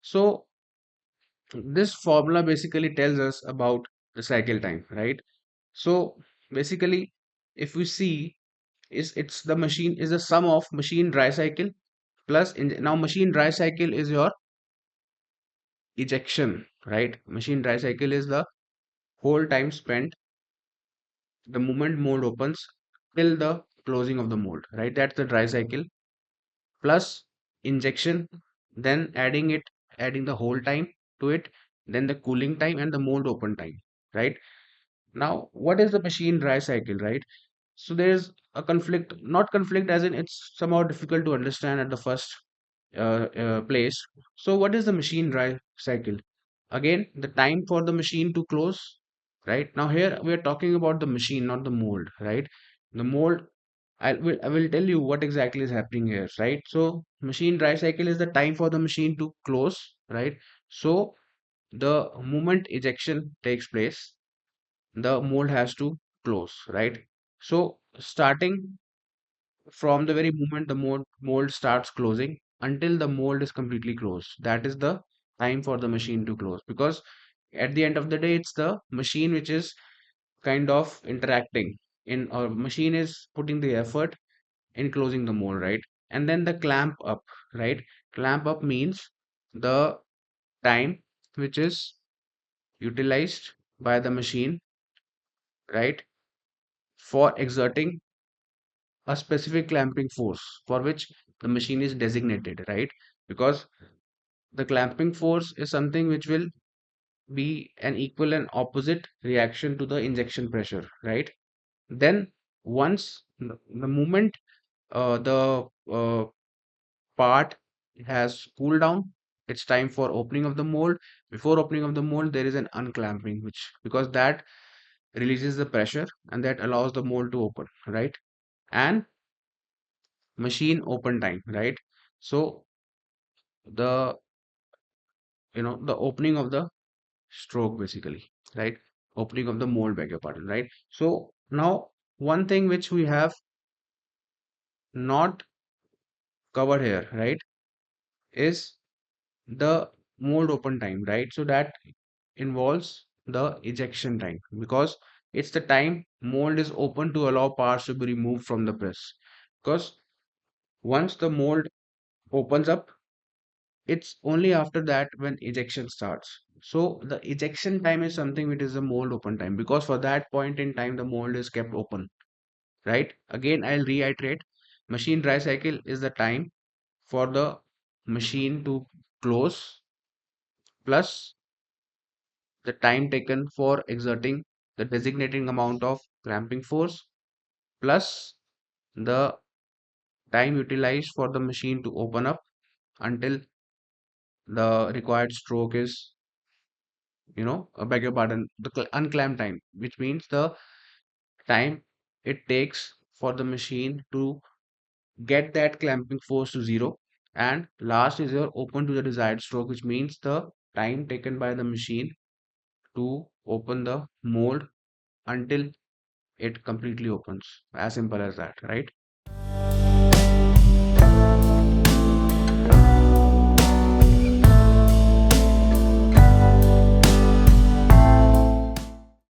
So this formula basically tells us about the cycle time, right? So basically, if we see, is it's the machine is the sum of machine dry cycle plus now machine dry cycle is your ejection, right? Machine dry cycle is the whole time spent the moment mold opens till the closing of the mold, right? That's the dry cycle plus injection, then adding the whole time to it, then the cooling time and the mold open time, right? Now, what is the machine dry cycle, right? So there's a conflict, not conflict as in it's somehow difficult to understand at the first place. So what is the machine dry cycle? Again, the time for the machine to close, right? Now here we are talking about the machine, not the mold, right? The mold, I will tell you what exactly is happening here, right? So machine dry cycle is the time for the machine to close, right? So the moment ejection takes place, the mold has to close, right? So starting from the very moment the mold starts closing until the mold is completely closed, that is the time for the machine to close, because at the end of the day it's the machine which is kind of interacting in, or machine is putting the effort in closing the mold, right? And then the clamp up, right? Clamp up means the time which is utilized by the machine, right, for exerting a specific clamping force for which the machine is designated, right? Because the clamping force is something which will be an equal and opposite reaction to the injection pressure, right? Then once the moment the part has cooled down, it's time for opening of the mold. Before opening of the mold, there is an unclamping, which because that releases the pressure and that allows the mold to open, right? And machine open time, right? So the the opening of the stroke basically, right? Opening of the mold, beg your pardon, right? So now one thing which we have not covered here, right, is the mold open time, right? So that involves the ejection time, because it's the time mold is open to allow parts to be removed from the press. Because once the mold opens up, it's only after that when ejection starts. So the ejection time is something which is the mold open time, because for that point in time the mold is kept open, right? Again, I'll reiterate, machine dry cycle is the time for the machine to close plus the time taken for exerting the designating amount of clamping force plus the time utilized for the machine to open up until the required stroke is, beg your pardon, the unclamp time, which means the time it takes for the machine to get that clamping force to zero. And last is your open to the desired stroke, which means the time taken by the machine to open the mold until it completely opens. As simple as that, right?